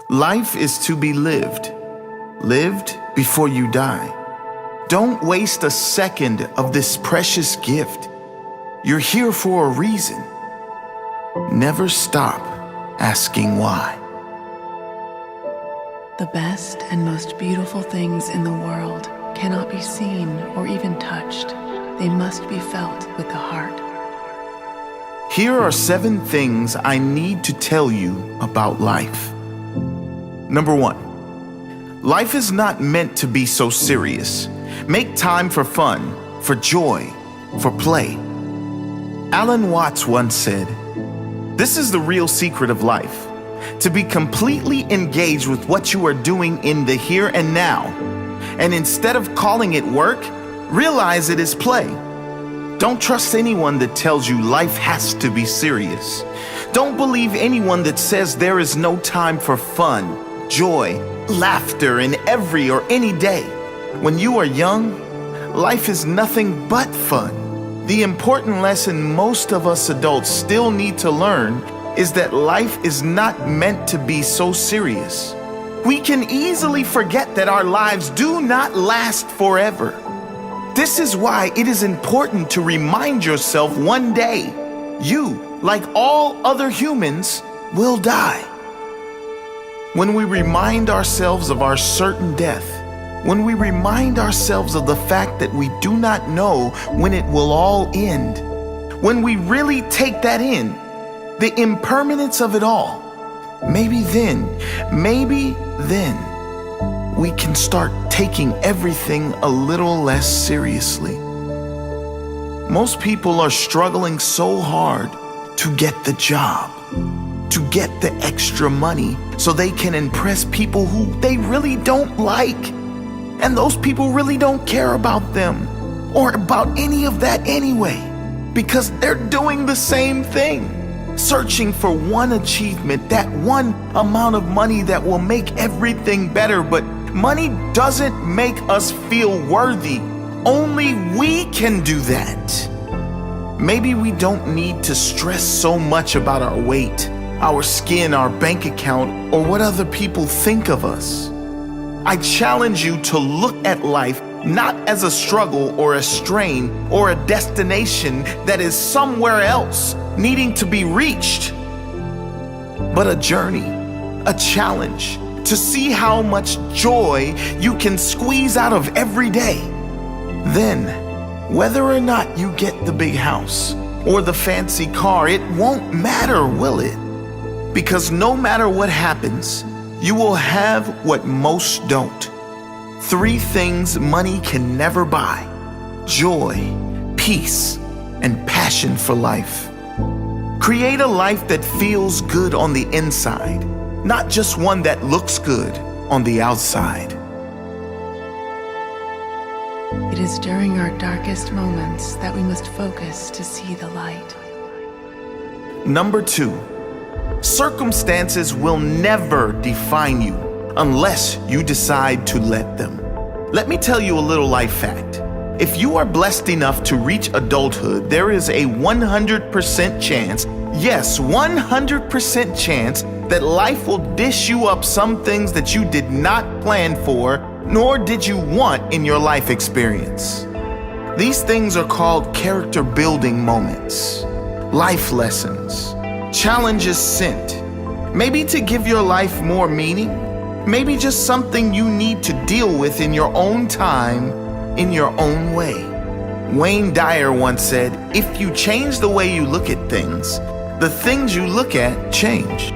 Life is to be lived. Lived before you die. Don't waste a second of this precious gift. You're here for a reason. Never stop asking why. The best and most beautiful things in the world cannot be seen or even touched. They must be felt with the heart. Here are 7 things I need to tell you about life. Number 1, life is not meant to be so serious. Make time for fun, for joy, for play. Alan Watts once said, "This is the real secret of life, to be completely engaged with what you are doing in the here and now. And instead of calling it work, realize it is play." Don't trust anyone that tells you life has to be serious. Don't believe anyone that says there is no time for fun, joy, laughter in every or any day. When you are young, life is nothing but fun. The important lesson most of us adults still need to learn is that life is not meant to be so serious. We can easily forget that our lives do not last forever. This is why it is important to remind yourself one day, you, like all other humans, will die. When we remind ourselves of our certain death, when we remind ourselves of the fact that we do not know when it will all end, when we really take that in, the impermanence of it all, maybe then, we can start taking everything a little less seriously. Most people are struggling so hard to get the job, to get the extra money so they can impress people who they really don't like. And those people really don't care about them or about any of that anyway, because they're doing the same thing. Searching for one achievement, that one amount of money that will make everything better. But money doesn't make us feel worthy. Only we can do that. Maybe we don't need to stress so much about our weight, our skin, our bank account, or what other people think of us. I challenge you to look at life not as a struggle or a strain or a destination that is somewhere else needing to be reached, but a journey, a challenge to see how much joy you can squeeze out of every day. Then, whether or not you get the big house or the fancy car, it won't matter, will it? Because no matter what happens, you will have what most don't. 3 things money can never buy: joy, peace, and passion for life. Create a life that feels good on the inside, not just one that looks good on the outside. It is during our darkest moments that we must focus to see the light. Number 2, circumstances will never define you unless you decide to let them. Let me tell you a little life fact. If you are blessed enough to reach adulthood, there is a 100% chance, yes, 100% chance that life will dish you up some things that you did not plan for, nor did you want in your life experience. These things are called character building moments, life lessons, challenges sent, maybe to give your life more meaning, maybe just something you need to deal with in your own time, in your own way. Wayne Dyer once said, "If you change the way you look at things, the things you look at change."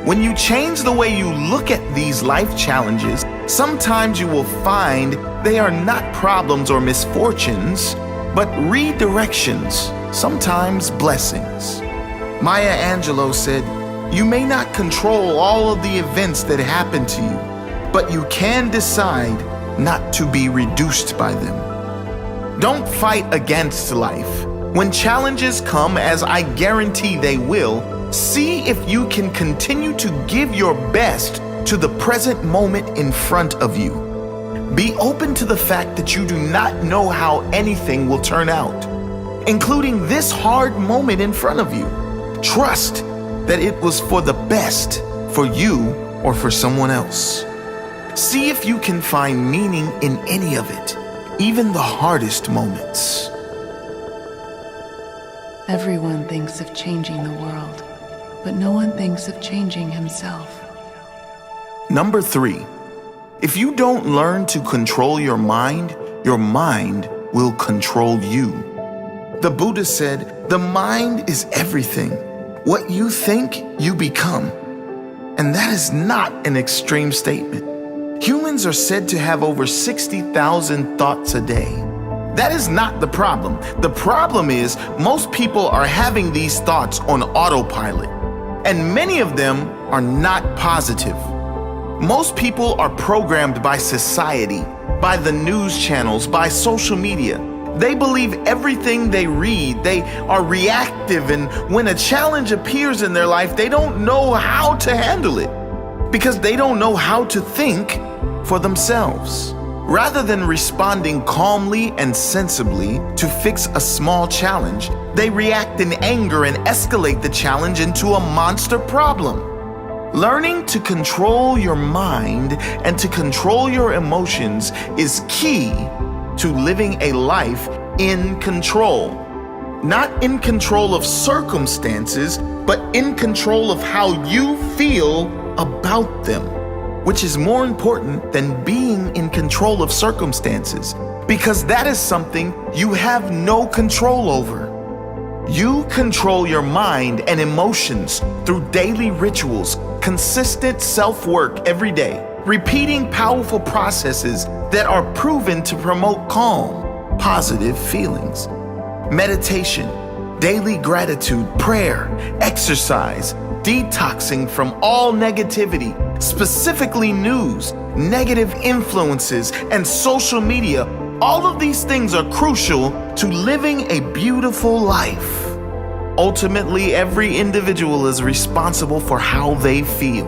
When you change the way you look at these life challenges, sometimes you will find they are not problems or misfortunes, but redirections, sometimes blessings. Maya Angelou said, "You may not control all of the events that happen to you, but you can decide not to be reduced by them." Don't fight against life. When challenges come, as I guarantee they will, see if you can continue to give your best to the present moment in front of you. Be open to the fact that you do not know how anything will turn out, including this hard moment in front of you. Trust that it was for the best for you or for someone else. See if you can find meaning in any of it, even the hardest moments. Everyone thinks of changing the world, but no one thinks of changing himself. Number 3, if you don't learn to control your mind will control you. The Buddha said, the mind is everything. What you think, you become. And that is not an extreme statement. Humans are said to have over 60,000 thoughts a day. That is not the problem. The problem is most people are having these thoughts on autopilot, and many of them are not positive. Most people are programmed by society, by the news channels, by social media. They believe everything they read. They are reactive, and when a challenge appears in their life, they don't know how to handle it because they don't know how to think for themselves. Rather than responding calmly and sensibly to fix a small challenge, they react in anger and escalate the challenge into a monster problem. Learning to control your mind and to control your emotions is key to living a life in control. Not in control of circumstances, but in control of how you feel about them, which is more important than being in control of circumstances, because that is something you have no control over. You control your mind and emotions through daily rituals, consistent self-work every day, repeating powerful processes that are proven to promote calm, positive feelings. Meditation, daily gratitude, prayer, exercise, detoxing from all negativity, specifically news, negative influences, and social media. All of these things are crucial to living a beautiful life. Ultimately, every individual is responsible for how they feel.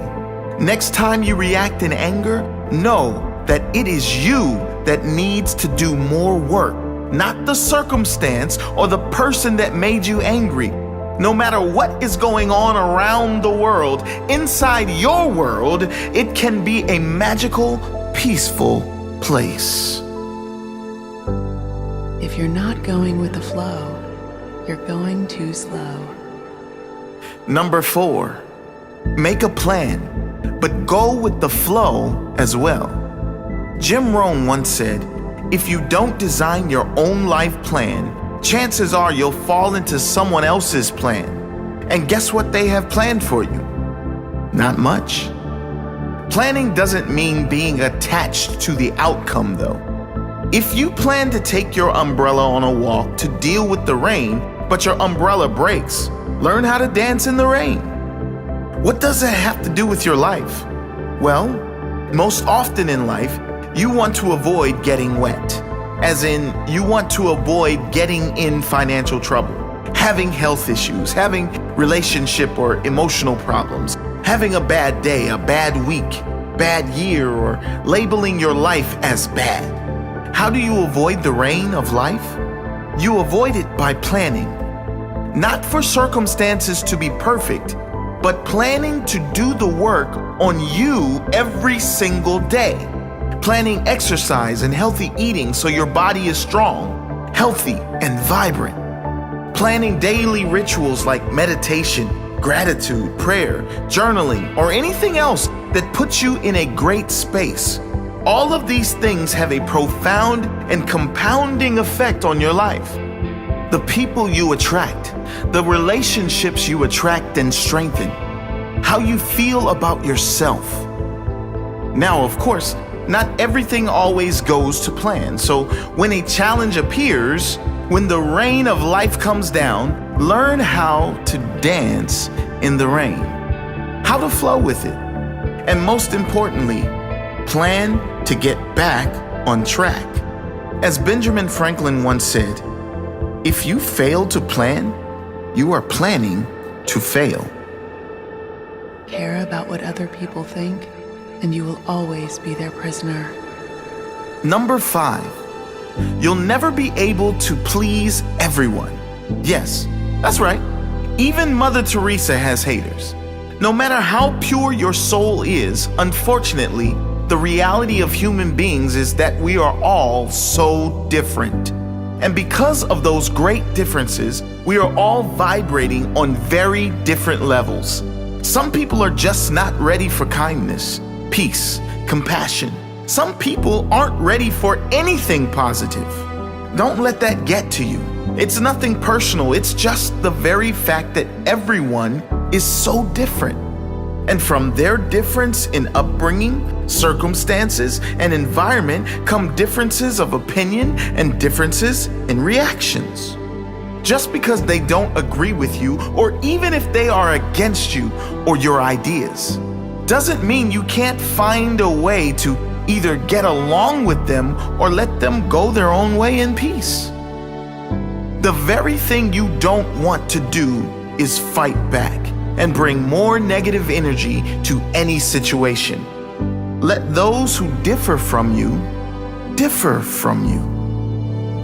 Next time you react in anger, know that it is you that needs to do more work, not the circumstance or the person that made you angry. No matter what is going on around the world, inside your world, it can be a magical, peaceful place. If you're not going with the flow, you're going too slow. Number 4, make a plan, but go with the flow as well. Jim Rohn once said, if you don't design your own life plan, chances are you'll fall into someone else's plan. And guess what they have planned for you? Not much. Planning doesn't mean being attached to the outcome, though. If you plan to take your umbrella on a walk to deal with the rain, but your umbrella breaks, learn how to dance in the rain. What does that have to do with your life? Well, most often in life, you want to avoid getting wet. As in, you want to avoid getting in financial trouble, having health issues, having relationship or emotional problems, having a bad day, a bad week, bad year, or labeling your life as bad. How do you avoid the rain of life? You avoid it by planning. Not for circumstances to be perfect, but planning to do the work on you every single day. Planning exercise and healthy eating so your body is strong, healthy, and vibrant. Planning daily rituals like meditation, gratitude, prayer, journaling, or anything else that puts you in a great space. All of these things have a profound and compounding effect on your life. The people you attract, the relationships you attract and strengthen, how you feel about yourself. Now, of course, not everything always goes to plan. So when a challenge appears, when the rain of life comes down, learn how to dance in the rain, how to flow with it. And most importantly, plan to get back on track. As Benjamin Franklin once said, if you fail to plan, you are planning to fail. Care about what other people think, and you will always be their prisoner. Number 5, you'll never be able to please everyone. Yes, that's right. Even Mother Teresa has haters. No matter how pure your soul is, unfortunately, the reality of human beings is that we are all so different. And because of those great differences, we are all vibrating on very different levels. Some people are just not ready for kindness, peace, compassion. Some people aren't ready for anything positive. Don't let that get to you. It's nothing personal. It's just the very fact that everyone is so different. And from their difference in upbringing, circumstances, and environment come differences of opinion and differences in reactions. Just because they don't agree with you, or even if they are against you or your ideas, doesn't mean you can't find a way to either get along with them or let them go their own way in peace. The very thing you don't want to do is fight back and bring more negative energy to any situation. Let those who differ from you.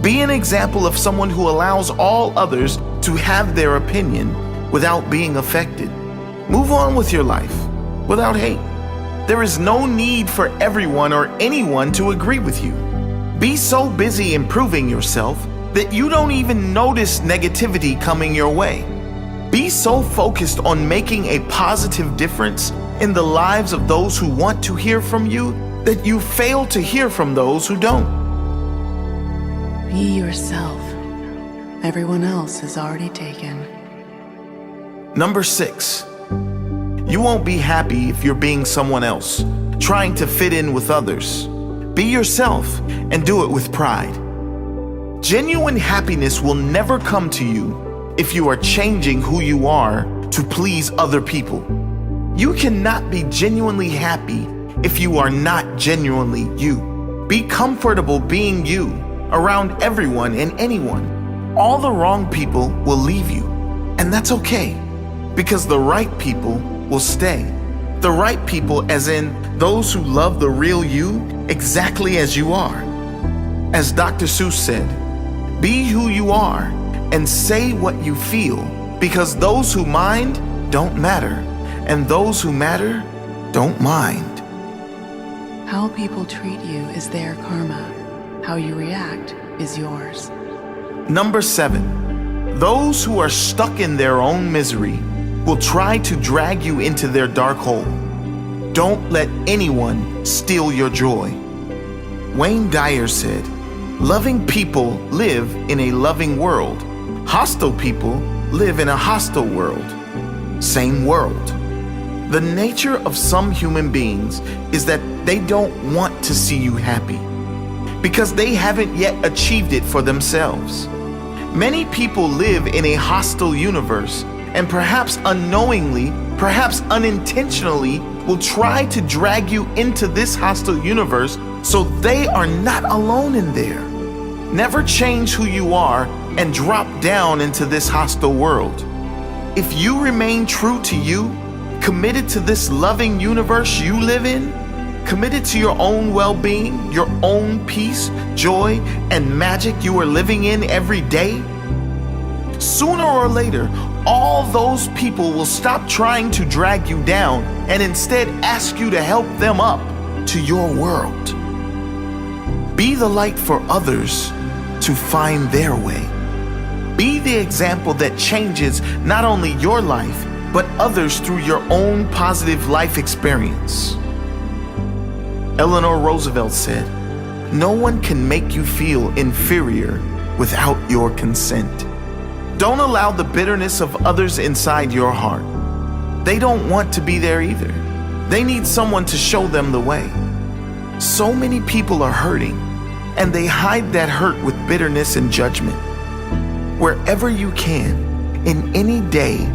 Be an example of someone who allows all others to have their opinion without being affected. Move on with your life without hate. There is no need for everyone or anyone to agree with you. Be so busy improving yourself that you don't even notice negativity coming your way. Be so focused on making a positive difference in the lives of those who want to hear from you that you fail to hear from those who don't. Be yourself. Everyone else is already taken. Number 6, you won't be happy if you're being someone else, trying to fit in with others. Be yourself and do it with pride. Genuine happiness will never come to you if you are changing who you are to please other people. You cannot be genuinely happy if you are not genuinely you. Be comfortable being you around everyone and anyone. All the wrong people will leave you, and that's okay, because the right people will stay. The right people as in those who love the real you exactly as you are. As Dr. Seuss said, be who you are and say what you feel, because those who mind don't matter, and those who matter don't mind. How people treat you is their karma. How you react is yours. Number 7, those who are stuck in their own misery will try to drag you into their dark hole. Don't let anyone steal your joy. Wayne Dyer said, loving people live in a loving world. Hostile people live in a hostile world. Same world. The nature of some human beings is that they don't want to see you happy because they haven't yet achieved it for themselves. Many people live in a hostile universe and perhaps unknowingly, perhaps unintentionally, will try to drag you into this hostile universe so they are not alone in there. Never change who you are and drop down into this hostile world. If you remain true to you, committed to this loving universe you live in, committed to your own well-being, your own peace, joy, and magic you are living in every day, sooner or later, all those people will stop trying to drag you down and instead ask you to help them up to your world. Be the light for others to find their way. Be the example that changes not only your life, but others through your own positive life experience. Eleanor Roosevelt said, "No one can make you feel inferior without your consent." Don't allow the bitterness of others inside your heart. They don't want to be there either. They need someone to show them the way. So many people are hurting, and they hide that hurt with bitterness and judgment. Wherever you can, in any day,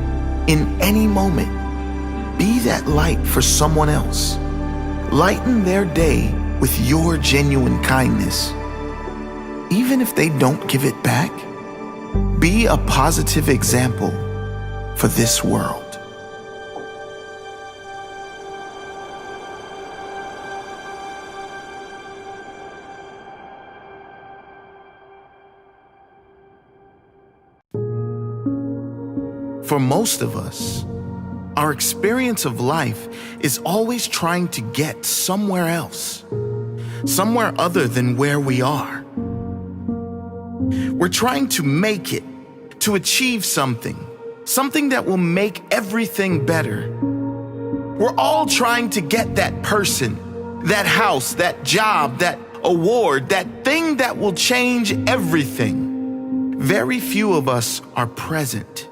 in any moment, be that light for someone else. Lighten their day with your genuine kindness. Even if they don't give it back, be a positive example for this world. For most of us, Our experience of life is always trying to get somewhere else, somewhere other than where we are. We're trying to make it, to achieve something that will make everything better. We're all trying to get that person, that house, that job, that award, that thing that will change everything. Very few of us are present.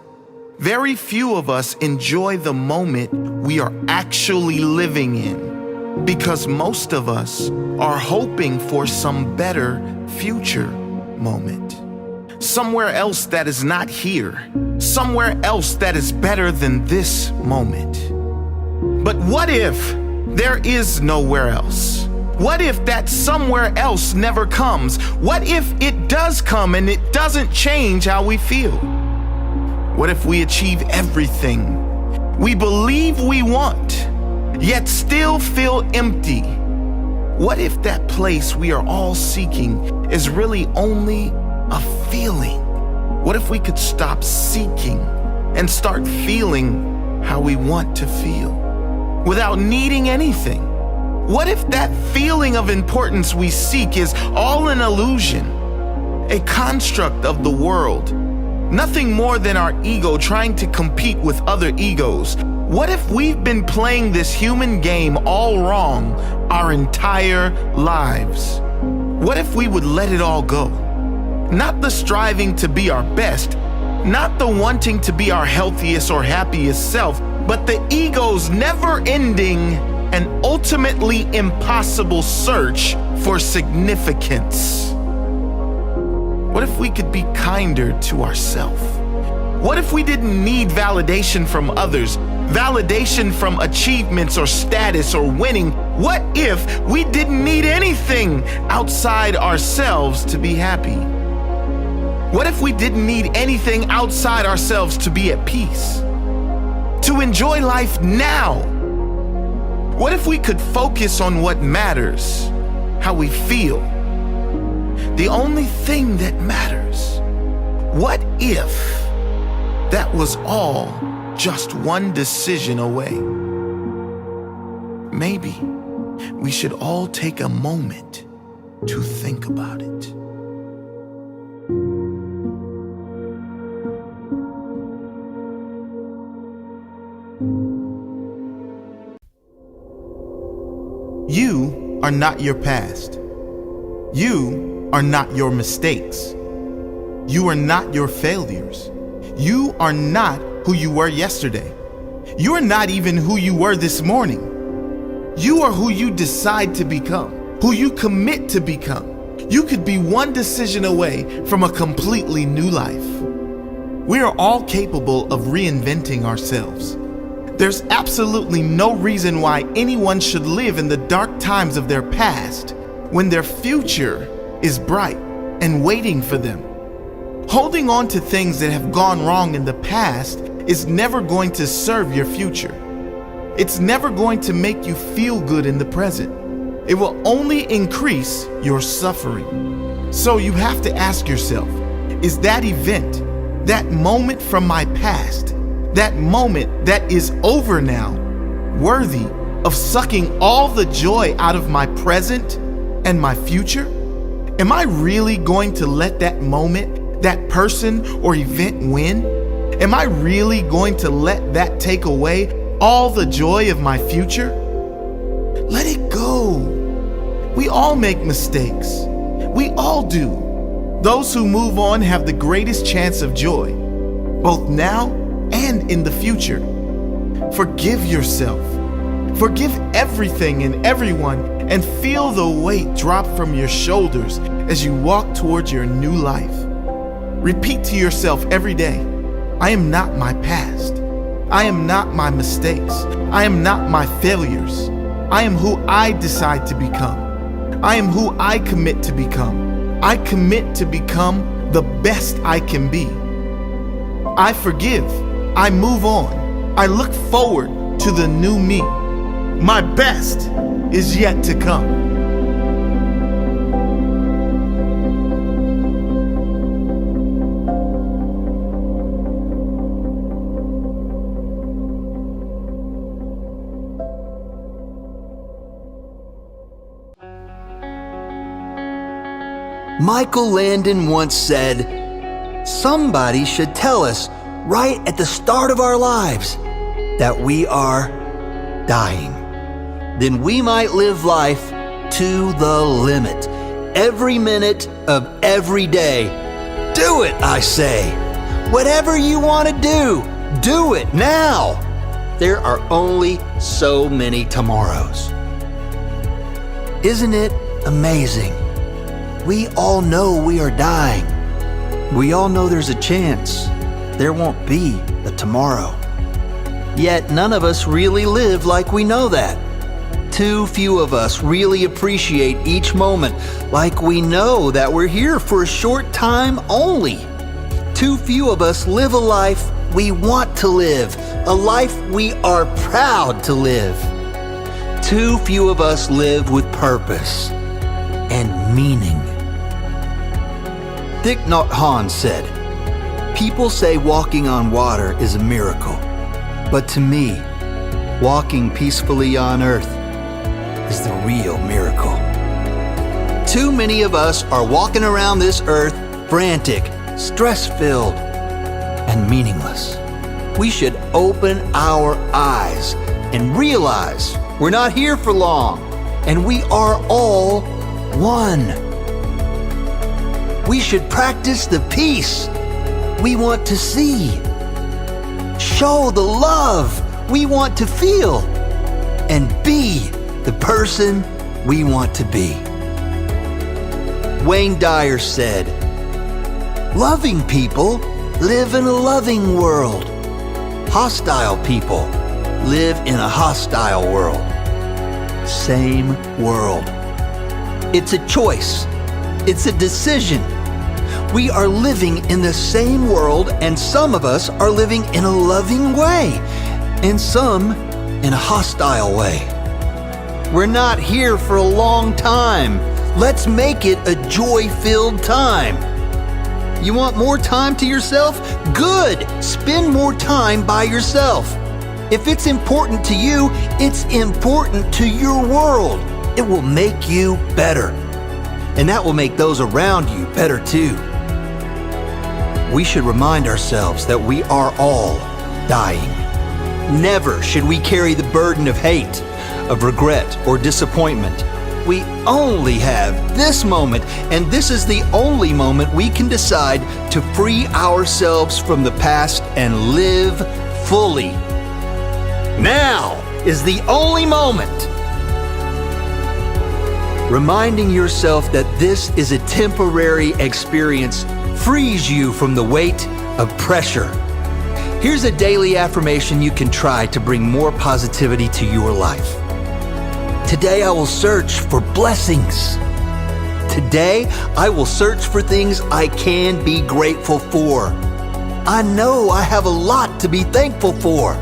Very few of us enjoy the moment we are actually living in, because most of us are hoping for some better future moment. Somewhere else that is not here. Somewhere else that is better than this moment. But what if there is nowhere else? What if that somewhere else never comes? What if it does come and it doesn't change how we feel? What if we achieve everything we believe we want, yet still feel empty? What if that place we are all seeking is really only a feeling? What if we could stop seeking and start feeling how we want to feel without needing anything? What if that feeling of importance we seek is all an illusion, a construct of the world? Nothing more than our ego trying to compete with other egos. What if we've been playing this human game all wrong our entire lives? What if we would let it all go? Not the striving to be our best, not the wanting to be our healthiest or happiest self, but the ego's never-ending and ultimately impossible search for significance. What if we could be kinder to ourselves? What if we didn't need validation from others, validation from achievements or status or winning? What if we didn't need anything outside ourselves to be happy? What if we didn't need anything outside ourselves to be at peace? To enjoy life now? What if we could focus on what matters, how we feel? The only thing that matters. What if that was all just one decision away? Maybe we should all take a moment to think about it. You are not your past. You are not your mistakes. You are not your failures. You are not who you were yesterday. You are not even who you were this morning. You are who you decide to become, who you commit to become. You could be one decision away from a completely new life. We are all capable of reinventing ourselves. There's absolutely no reason why anyone should live in the dark times of their past when their future is bright and waiting for them. Holding on to things that have gone wrong in the past is never going to serve your future. It's never going to make you feel good in the present. It will only increase your suffering. So you have to ask yourself, is that event, that moment from my past, that moment that is over now, worthy of sucking all the joy out of my present and my future? Am I really going to let that moment, that person or event win? Am I really going to let that take away all the joy of my future? Let it go. We all make mistakes. We all do. Those who move on have the greatest chance of joy, both now and in the future. Forgive yourself. Forgive everything and everyone, and feel the weight drop from your shoulders as you walk towards your new life. Repeat to yourself every day, I am not my past. I am not my mistakes. I am not my failures. I am who I decide to become. I am who I commit to become. I commit to become the best I can be. I forgive. I move on. I look forward to the new me. My best is yet to come. Michael Landon once said, "Somebody should tell us right at the start of our lives that we are dying. Then we might live life to the limit, every minute of every day. Do it, I say. Whatever you want to do it now. There are only so many tomorrows." Isn't it amazing? We all know we are dying. We all know there's a chance there won't be a tomorrow. Yet none of us really live like we know that. Too few of us really appreciate each moment like we know that we're here for a short time only. Too few of us live a life we want to live, a life we are proud to live. Too few of us live with purpose and meaning. Thich Nhat Hanh said, "People say walking on water is a miracle, but to me, walking peacefully on earth is the real miracle." Too many of us are walking around this earth frantic, stress-filled, and meaningless. We should open our eyes and realize we're not here for long, and we are all one. We should practice the peace we want to see, show the love we want to feel, and be the person we want to be. Wayne Dyer said, "Loving people live in a loving world. Hostile people live in a hostile world." Same world. It's a choice. It's a decision. We are living in the same world, and some of us are living in a loving way, and some in a hostile way. We're not here for a long time. Let's make it a joy-filled time. You want more time to yourself? Good! Spend more time by yourself. If it's important to you, it's important to your world. It will make you better. And that will make those around you better too. We should remind ourselves that we are all dying. Never should we carry the burden of hate, of regret, or disappointment. We only have this moment, and this is the only moment we can decide to free ourselves from the past and live fully. Now is the only moment. Reminding yourself that this is a temporary experience frees you from the weight of pressure. Here's a daily affirmation you can try to bring more positivity to your life. Today I will search for blessings. Today I will search for things I can be grateful for. I know I have a lot to be thankful for.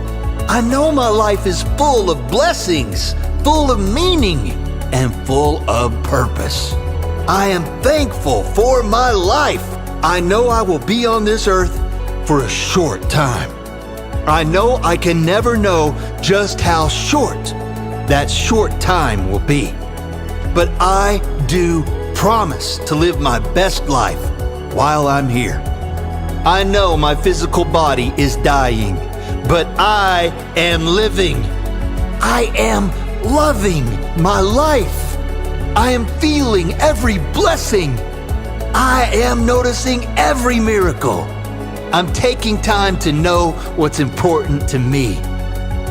I know my life is full of blessings, full of meaning, and full of purpose. I am thankful for my life. I know I will be on this earth for a short time. I know I can never know just how short that short time will be. But I do promise to live my best life while I'm here. I know my physical body is dying, but I am living. I am loving my life. I am feeling every blessing. I am noticing every miracle. I'm taking time to know what's important to me.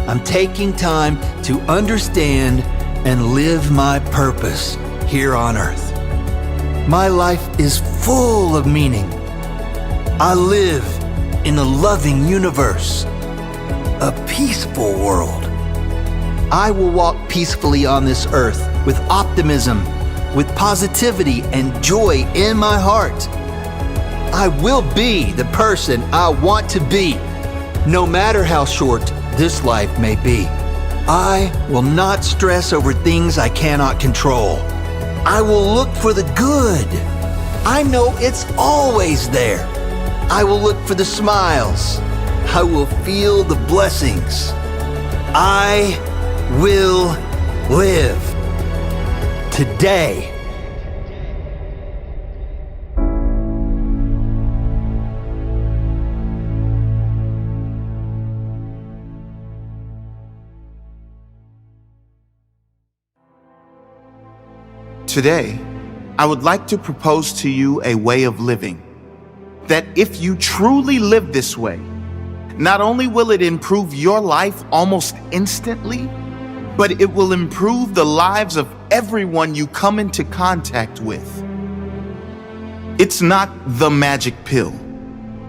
I'm taking time to understand and live my purpose here on earth. My life is full of meaning. I live in a loving universe, a peaceful world. I will walk peacefully on this earth with optimism, with positivity and joy in my heart. I will be the person I want to be, no matter how short this life may be. I will not stress over things I cannot control. I will look for the good. I know it's always there. I will look for the smiles. I will feel the blessings. I will live today. Today, I would like to propose to you a way of living that if you truly live this way, not only will it improve your life almost instantly, but it will improve the lives of everyone you come into contact with. It's not the magic pill,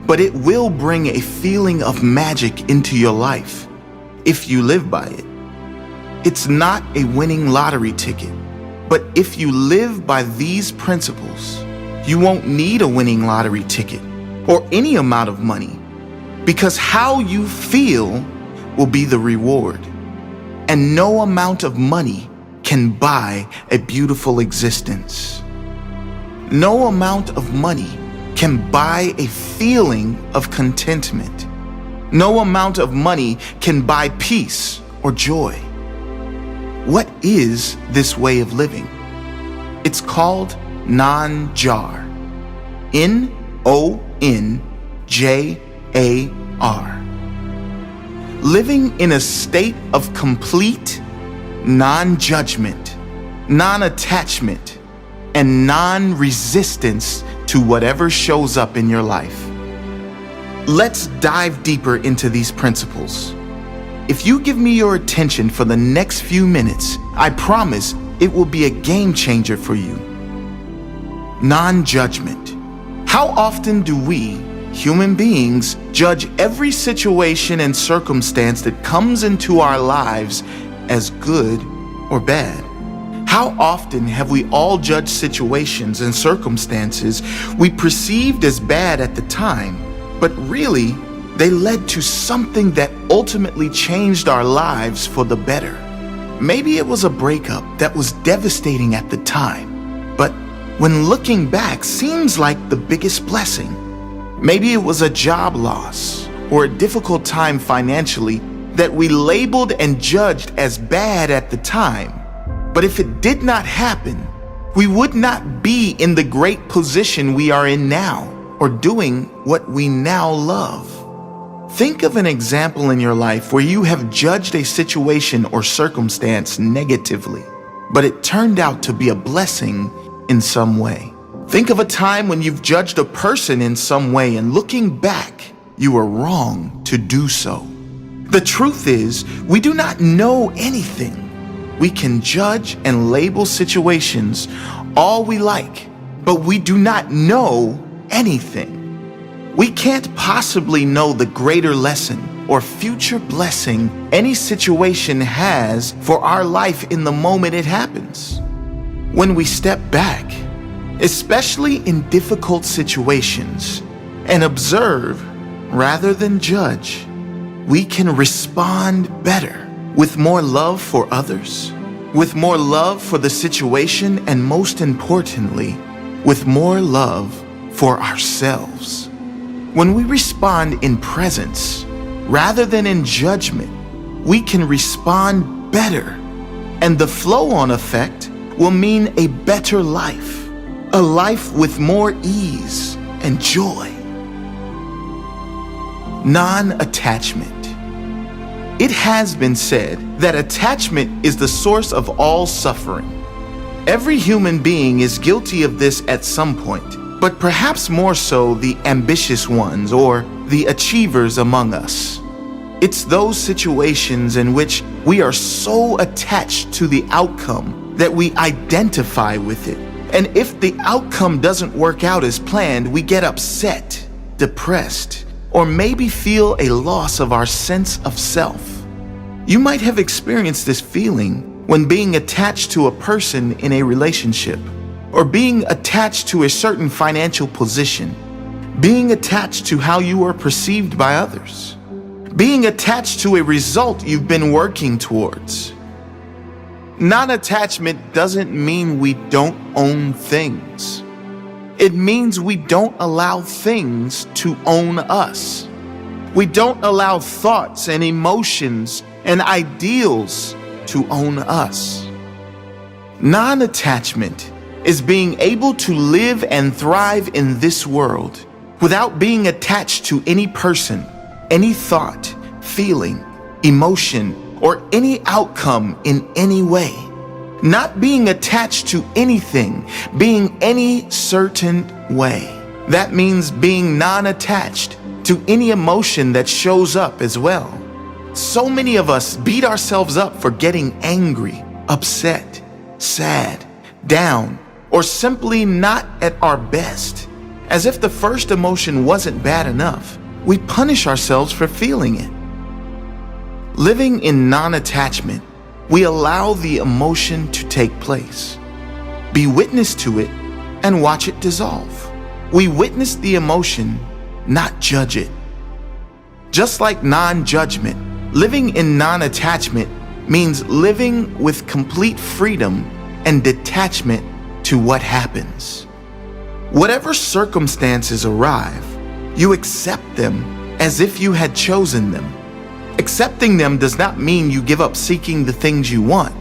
but it will bring a feeling of magic into your life if you live by it. It's not a winning lottery ticket, but if you live by these principles, you won't need a winning lottery ticket or any amount of money, because how you feel will be the reward. And no amount of money can buy a beautiful existence. No amount of money can buy a feeling of contentment. No amount of money can buy peace or joy. What is this way of living? It's called non-jar. N-O-N-J-A-R. Living in a state of complete non-judgment, non-attachment, and non-resistance to whatever shows up in your life. Let's dive deeper into these principles. If you give me your attention for the next few minutes, I promise it will be a game changer for you. Non-judgment. How often do we, human beings, judge every situation and circumstance that comes into our lives as good or bad? How often have we all judged situations and circumstances we perceived as bad at the time, but really they led to something that ultimately changed our lives for the better? Maybe it was a breakup that was devastating at the time, but when looking back seems like the biggest blessing. Maybe it was a job loss or a difficult time financially that we labeled and judged as bad at the time. But if it did not happen, we would not be in the great position we are in now or doing what we now love. Think of an example in your life where you have judged a situation or circumstance negatively, but it turned out to be a blessing in some way. Think of a time when you've judged a person in some way and looking back, you were wrong to do so. The truth is, we do not know anything. We can judge and label situations all we like, but we do not know anything. We can't possibly know the greater lesson or future blessing any situation has for our life in the moment it happens. When we step back, especially in difficult situations, and observe rather than judge, we can respond better with more love for others, with more love for the situation, and most importantly, with more love for ourselves. When we respond in presence rather than in judgment, we can respond better, and the flow-on effect will mean a better life, a life with more ease and joy. Non-attachment. It has been said that attachment is the source of all suffering. Every human being is guilty of this at some point, but perhaps more so the ambitious ones or the achievers among us. It's those situations in which we are so attached to the outcome that we identify with it. And if the outcome doesn't work out as planned, we get upset, depressed, or maybe feel a loss of our sense of self. You might have experienced this feeling when being attached to a person in a relationship, or being attached to a certain financial position, being attached to how you are perceived by others, being attached to a result you've been working towards. Non-attachment doesn't mean we don't own things. It means we don't allow things to own us. We don't allow thoughts and emotions and ideals to own us. Non-attachment is being able to live and thrive in this world without being attached to any person, any thought, feeling, emotion, or any outcome in any way. Not being attached to anything, being any certain way. That means being non-attached to any emotion that shows up as well. So many of us beat ourselves up for getting angry, upset, sad, down, or simply not at our best. As if the first emotion wasn't bad enough, we punish ourselves for feeling it. Living in non-attachment, we allow the emotion to take place, be witness to it, and watch it dissolve. We witness the emotion, not judge it. Just like non-judgment, living in non-attachment means living with complete freedom and detachment to what happens. Whatever circumstances arrive, you accept them as if you had chosen them. Accepting them does not mean you give up seeking the things you want.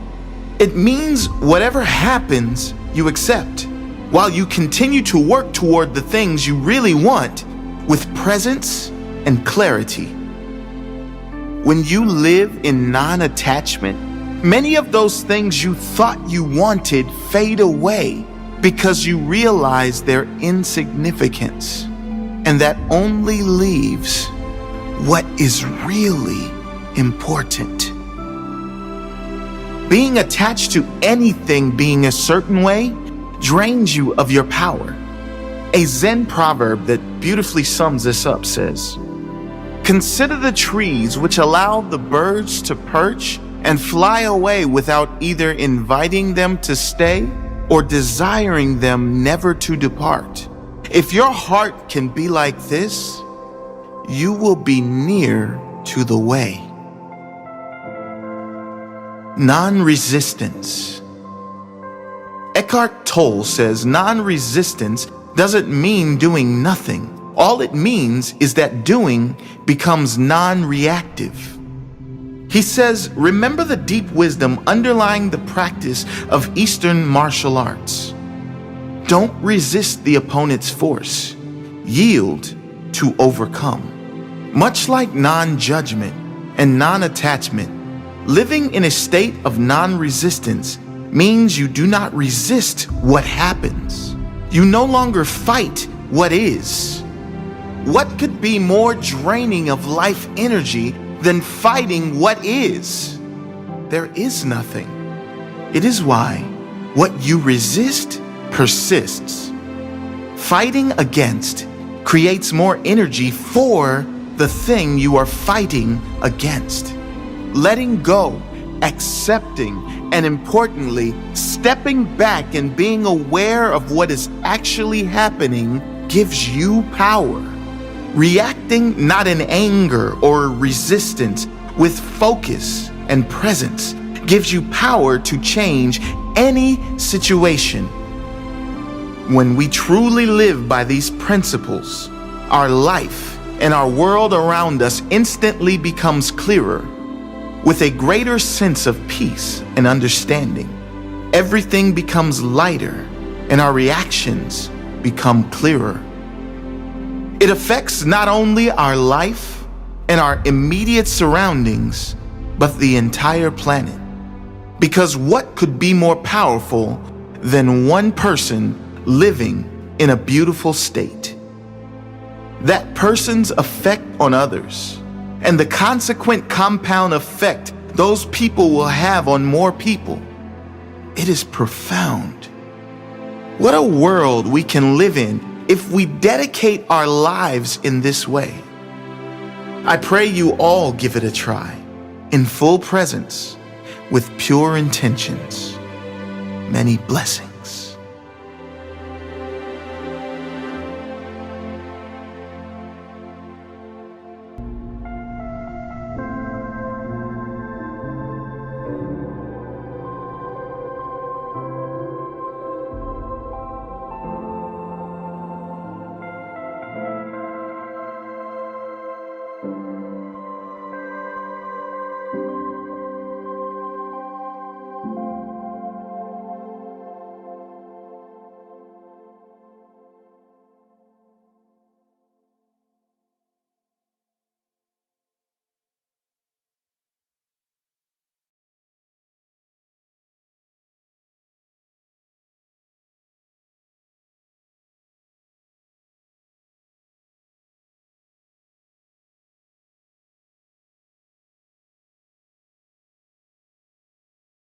It means whatever happens, you accept, while you continue to work toward the things you really want with presence and clarity. When you live in non-attachment, many of those things you thought you wanted fade away because you realize their insignificance, and that only leaves what is really important. Being attached to anything being a certain way drains you of your power. A Zen proverb that beautifully sums this up says, "Consider the trees which allow the birds to perch and fly away without either inviting them to stay or desiring them never to depart. If your heart can be like this, you will be near to the way." Non-resistance. Eckhart Tolle says non-resistance doesn't mean doing nothing. All it means is that doing becomes non-reactive. He says, remember the deep wisdom underlying the practice of Eastern martial arts. Don't resist the opponent's force. Yield to overcome. Much like non-judgment and non-attachment, living in a state of non-resistance means you do not resist what happens. You no longer fight what is. What could be more draining of life energy than fighting what is? There is nothing. It is why what you resist persists. Fighting against creates more energy for the thing you are fighting against. Letting go, accepting, and importantly, stepping back and being aware of what is actually happening gives you power. Reacting not in anger or resistance, with focus and presence, gives you power to change any situation. When we truly live by these principles, our life and our world around us instantly becomes clearer, with a greater sense of peace and understanding. Everything becomes lighter and our reactions become clearer. It affects not only our life and our immediate surroundings, but the entire planet. Because what could be more powerful than one person living in a beautiful state? That person's effect on others and the consequent compound effect those people will have on more people. It is profound. What a world we can live in if we dedicate our lives in this way. I pray you all give it a try, in full presence, with pure intentions. Many blessings.